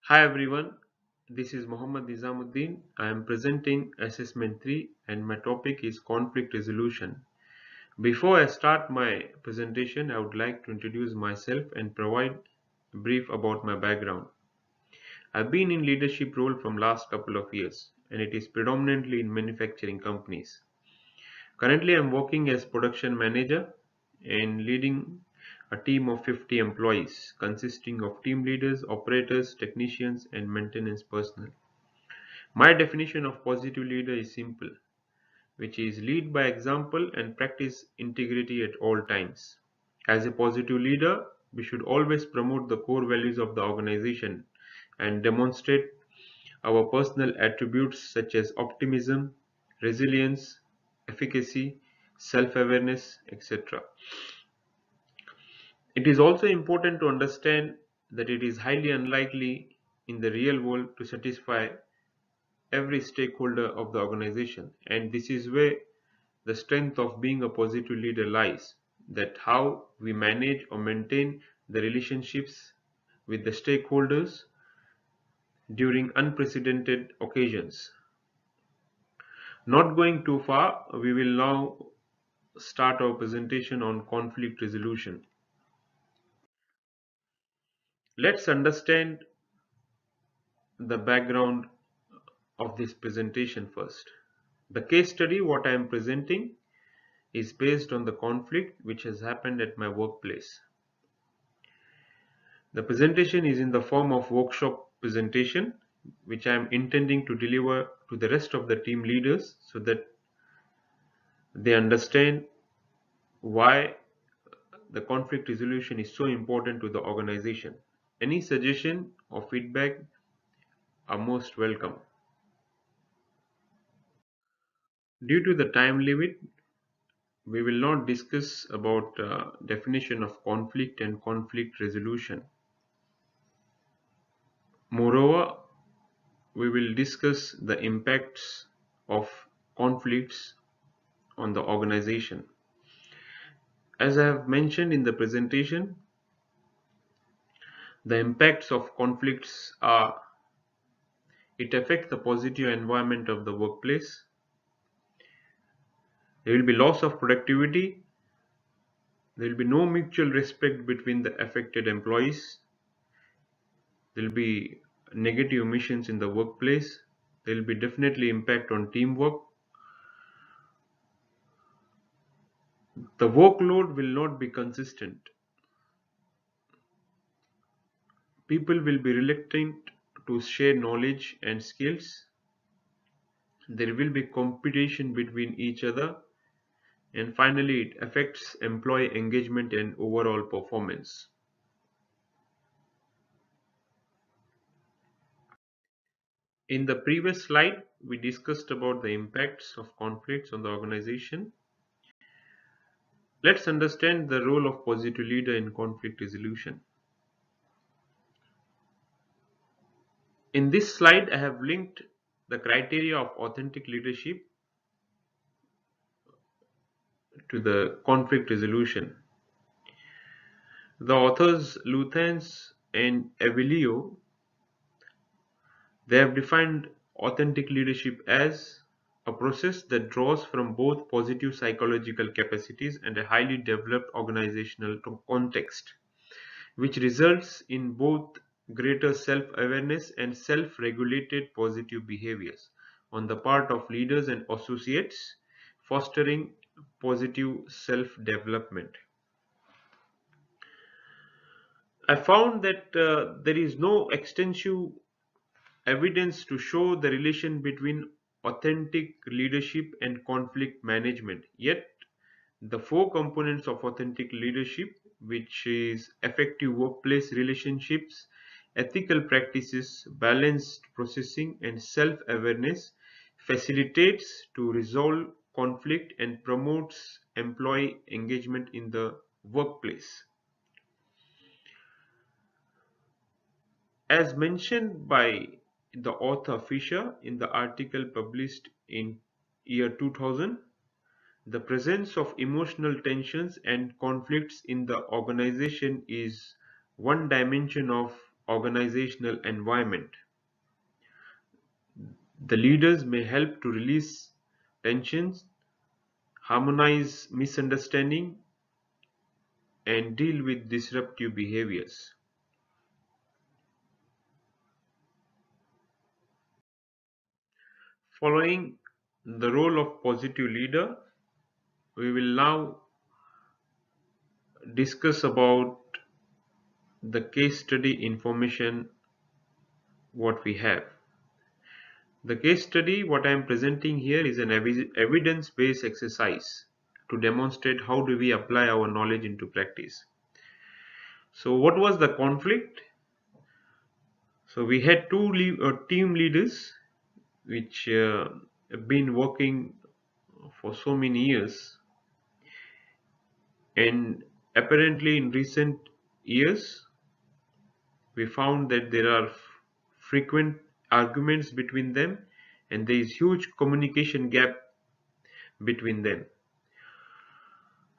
Hi everyone, this is Mohammed Nizamuddin. I am presenting Assessment 3 and my topic is conflict resolution. Before I start my presentation, I would like to introduce myself and provide a brief about my background. I've been in leadership role from last couple of years and it is predominantly in manufacturing companies. Currently, I'm working as production manager and leading a team of 50 employees consisting of team leaders, operators, technicians, and maintenance personnel. My definition of positive leader is simple, which is lead by example and practice integrity at all times. As a positive leader, we should always promote the core values of the organization and demonstrate our personal attributes such as optimism, resilience, efficacy, self-awareness, etc. It is also important to understand that it is highly unlikely in the real world to satisfy every stakeholder of the organization, and this is where the strength of being a positive leader lies, that how we manage or maintain the relationships with the stakeholders during unprecedented occasions. Not going too far, we will now start our presentation on conflict resolution. Let's understand the background of this presentation first. The case study what I am presenting is based on the conflict which has happened at my workplace. The presentation is in the form of workshop presentation which I am intending to deliver to the rest of the team leaders so that they understand why the conflict resolution is so important to the organization. Any suggestion or feedback are most welcome. Due to the time limit, we will not discuss about definition of conflict and conflict resolution. Moreover, we will discuss the impacts of conflicts on the organization. As I have mentioned in the presentation, the impacts of conflicts are it affects the positive environment of the workplace. There will be loss of productivity. There will be no mutual respect between the affected employees. There will be negative emissions in the workplace. There will be definitely impact on teamwork. The workload will not be consistent. People will be reluctant to share knowledge and skills. There will be competition between each other. And finally, it affects employee engagement and overall performance. In the previous slide, we discussed about the impacts of conflicts on the organization. Let's understand the role of positive leader in conflict resolution. In this slide, I have linked the criteria of authentic leadership to the conflict resolution. The authors Luthans and Avelio, they have defined authentic leadership as a process that draws from both positive psychological capacities and a highly developed organizational context, which results in both greater self-awareness and self-regulated positive behaviors on the part of leaders and associates, fostering positive self-development. I found that there is no extensive evidence to show the relation between authentic leadership and conflict management. Yet, the four components of authentic leadership, which is effective workplace relationships, ethical practices, balanced processing, and self-awareness, facilitates to resolve conflict and promotes employee engagement in the workplace. As mentioned by the author Fisher in the article published in year 2000, the presence of emotional tensions and conflicts in the organization is one dimension of organizational environment. The leaders may help to release tensions, harmonize misunderstanding, and deal with disruptive behaviors. Following the role of positive leader, we will now discuss about the case study information what we have. The case study what I am presenting here is an evidence-based exercise to demonstrate how do we apply our knowledge into practice. So what was the conflict? So we had team leaders which have been working for so many years, and apparently in recent years we found that there are frequent arguments between them and there is huge communication gap between them.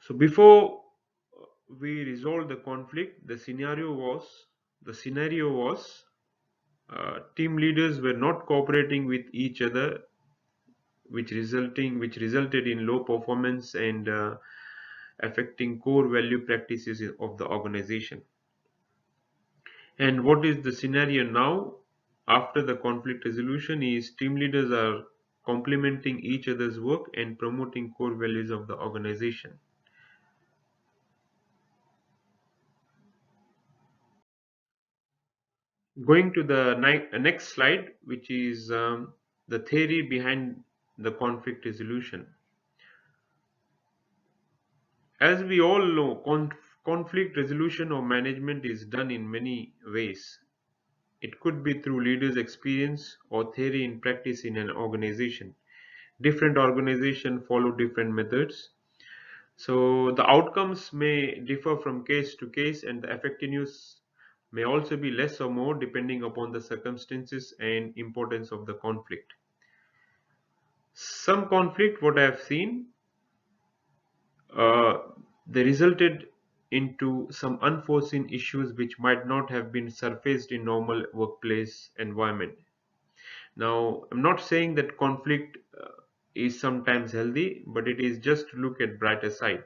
So before we resolved the conflict, the scenario was team leaders were not cooperating with each other, which resulted in low performance and affecting core value practices of the organization. And what is the scenario now after the conflict resolution is team leaders are complementing each other's work and promoting core values of the organization. Going to the next slide, which is the theory behind the conflict resolution. As we all know, conflict resolution or management is done in many ways. It could be through leaders' experience or theory in practice in an organization. Different organizations follow different methods. So the outcomes may differ from case to case, and the effectiveness may also be less or more depending upon the circumstances and importance of the conflict. Some conflict, what I have seen, uh, they resulted into some unforeseen issues which might not have been surfaced in normal workplace environment. Now, I'm not saying that conflict is sometimes healthy, but it is just to look at brighter sides.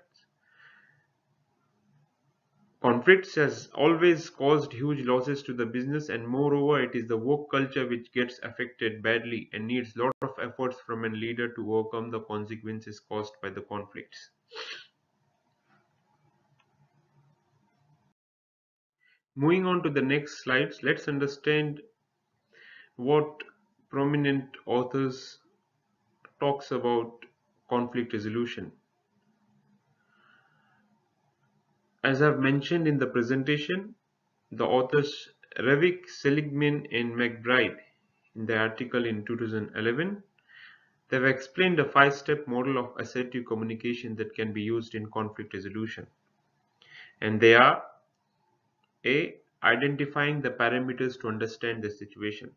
Conflicts has always caused huge losses to the business, and moreover, it is the work culture which gets affected badly and needs a lot of efforts from a leader to overcome the consequences caused by the conflicts. Moving on to the next slides, let's understand what prominent authors talks about conflict resolution. As I've mentioned in the presentation, the authors Revik, Seligman and McBride in the article in 2011, they've explained a 5-step model of assertive communication that can be used in conflict resolution. And they are: A. Identifying the parameters to understand the situation.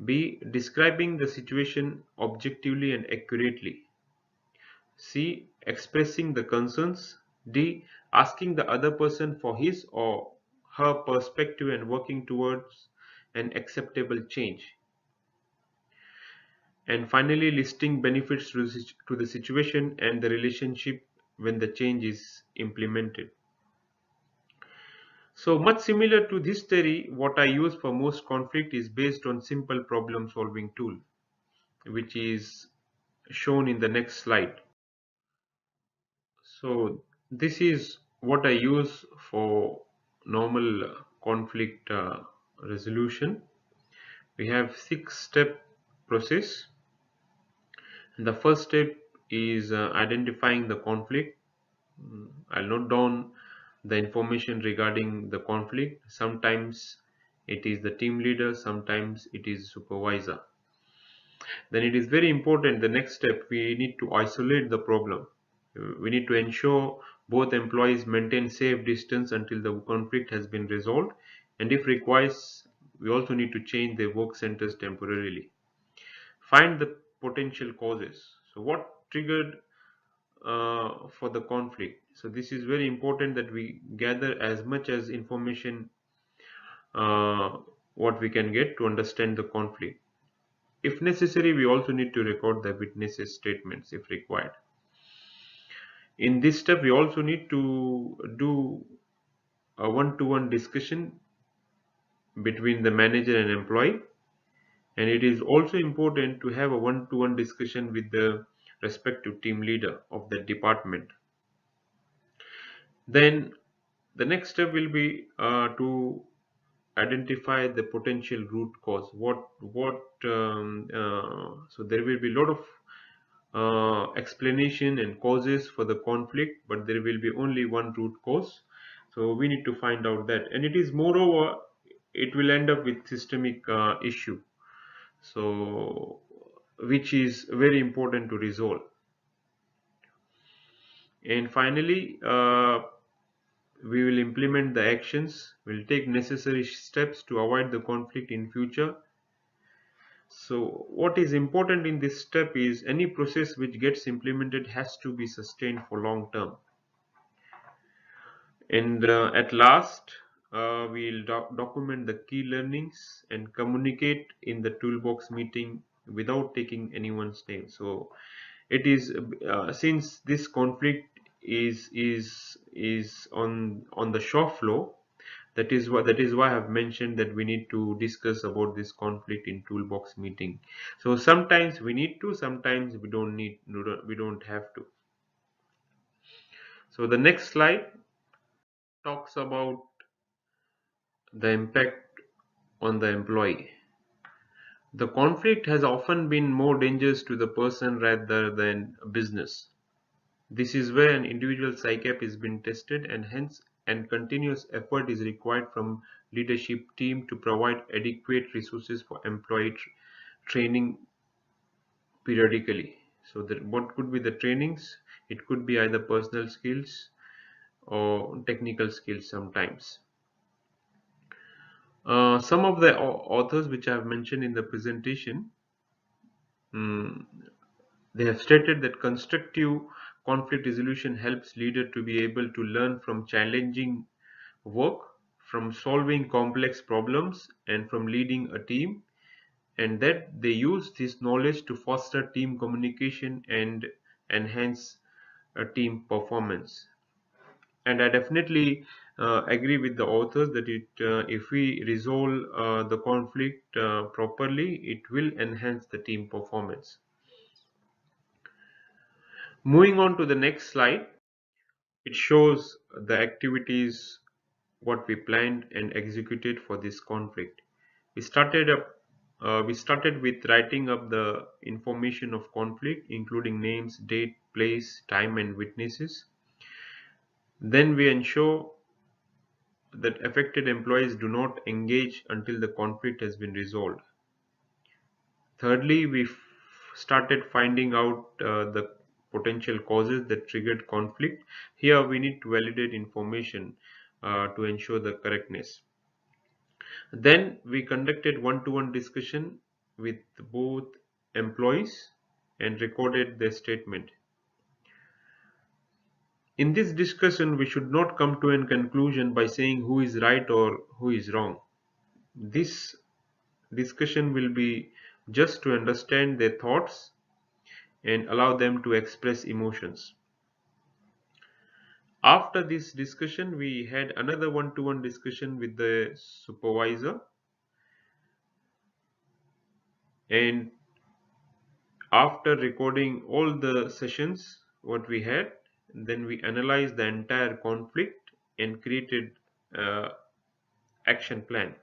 B. Describing the situation objectively and accurately. C. Expressing the concerns. D. Asking the other person for his or her perspective and working towards an acceptable change. And finally, listing benefits to the situation and the relationship when the change is implemented. So much similar to this theory, what I use for most conflict is based on simple problem solving tool, which is shown in the next slide. So this is what I use for normal conflict resolution. We have 6-step process. And the first step is identifying the conflict. I'll note down the information regarding the conflict. Sometimes it is the team leader, sometimes it is supervisor. Then it is very important, the next step, we need to isolate the problem. We need to ensure both employees maintain safe distance until the conflict has been resolved, and if requires, we also need to change their work centers temporarily. Find the potential causes. So what triggered for the conflict? So this is very important that we gather as much as information uh, what we can get to understand the conflict. If necessary, we also need to record the witnesses' statements if required. In this step, we also need to do a one-to-one discussion between the manager and employee, and it is also important to have a one-to-one discussion with the respective team leader of the department. Then the next step will be to identify the potential root cause. So there will be a lot of explanation and causes for the conflict, but there will be only one root cause. So we need to find out that, and it is moreover, it will end up with systemic issue. So which is very important to resolve. And finally, we will implement the actions. We'll take necessary steps to avoid the conflict in future. So what is important in this step is any process which gets implemented has to be sustained for long term. And at last, we'll document the key learnings and communicate in the toolbox meeting without taking anyone's name. So it is since this conflict is on the shop floor. That is why I have mentioned that we need to discuss about this conflict in toolbox meeting. So sometimes we need to, sometimes we don't need, we don't have to. So the next slide talks about the impact on the employee. The conflict has often been more dangerous to the person rather than a business. This is where an individual psyche is being tested, and hence and continuous effort is required from leadership team to provide adequate resources for employee training periodically. So that what could be the trainings? It could be either personal skills or technical skills sometimes. Some of the authors which I have mentioned in the presentation, mm, they have stated that constructive conflict resolution helps leader to be able to learn from challenging work, from solving complex problems, and from leading a team, and that they use this knowledge to foster team communication and enhance a team performance. And I definitely agree with the authors that if we resolve the conflict properly, it will enhance the team performance. Moving on to the next slide, it shows the activities what we planned and executed for this conflict. We started with writing up the information of conflict, including names, date, place, time, and witnesses. Then we ensure that affected employees do not engage until the conflict has been resolved. Thirdly, we started finding out the potential causes that triggered conflict. Here we need to validate information to ensure the correctness. Then we conducted one-to-one discussion with both employees and recorded their statement. In this discussion, we should not come to a conclusion by saying who is right or who is wrong. This discussion will be just to understand their thoughts and allow them to express emotions. After this discussion, we had another one-to-one discussion with the supervisor, and after recording all the sessions what we had, then we analyzed the entire conflict and created action plan.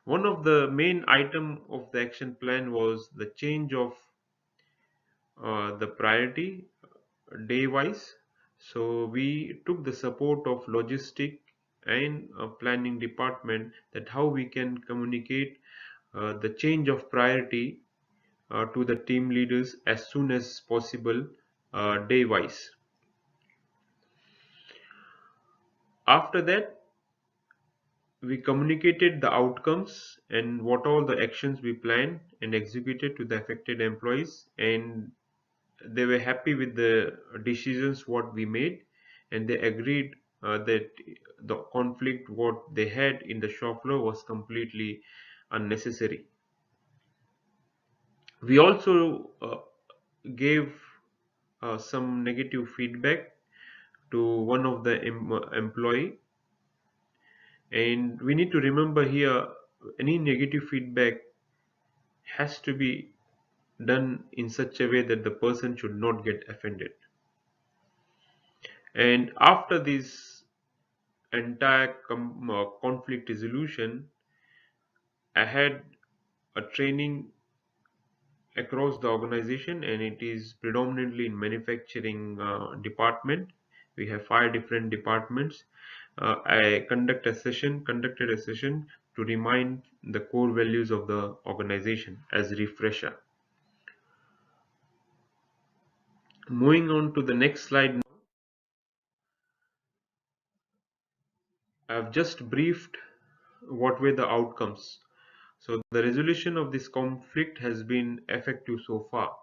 One of the main item of the action plan was the change of the priority day wise. So we took the support of logistic and planning department, that how we can communicate the change of priority to the team leaders as soon as possible, day wise. After that, we communicated the outcomes and what all the actions we planned and executed to the affected employees, and they were happy with the decisions what we made, and they agreed that the conflict what they had in the shop floor was completely unnecessary. We also gave some negative feedback to one of the employee, and we need to remember here any negative feedback has to be done in such a way that the person should not get offended. And after this entire conflict resolution, I had a training across the organization, and it is predominantly in manufacturing department. We have 5 different departments. I conducted a session to remind the core values of the organization as refresher. Moving on to the next slide now, I've just briefed what were the outcomes. So the resolution of this conflict has been effective so far.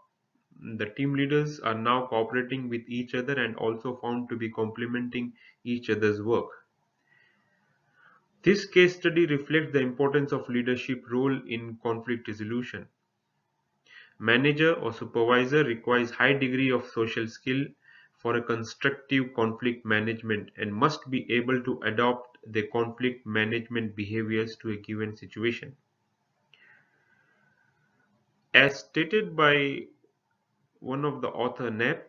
The team leaders are now cooperating with each other and also found to be complementing each other's work. This case study reflects the importance of leadership role in conflict resolution. Manager or supervisor requires high degree of social skill for a constructive conflict management and must be able to adopt the conflict management behaviors to a given situation. As stated by one of the author Knapp,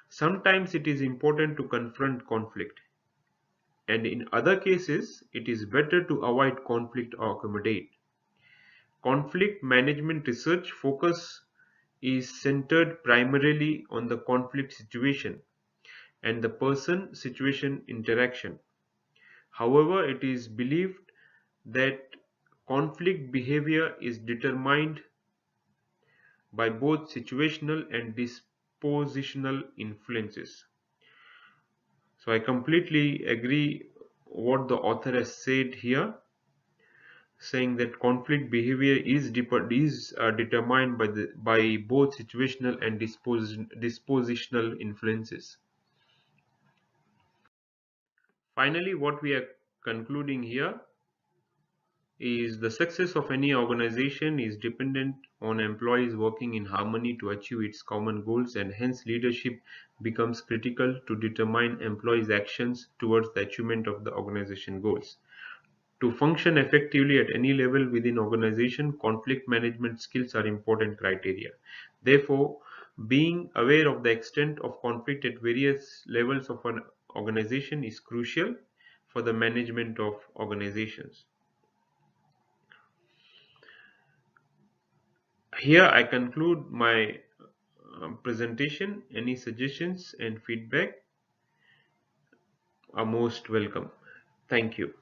sometimes it is important to confront conflict, and in other cases it is better to avoid conflict or accommodate. Conflict management research focus is centered primarily on the conflict situation and the person situation interaction. However, it is believed that conflict behavior is determined by both situational and dispositional influences. So I completely agree what the author has said here, saying that conflict behavior is determined by both situational and dispositional influences. Finally, what we are concluding here is the success of any organization is dependent on employees working in harmony to achieve its common goals, and hence leadership becomes critical to determine employees' actions towards the achievement of the organization goals. To function effectively at any level within organization, conflict management skills are important criteria. Therefore, being aware of the extent of conflict at various levels of an organization is crucial for the management of organizations. Here I conclude my presentation. Any suggestions and feedback are most welcome. Thank you.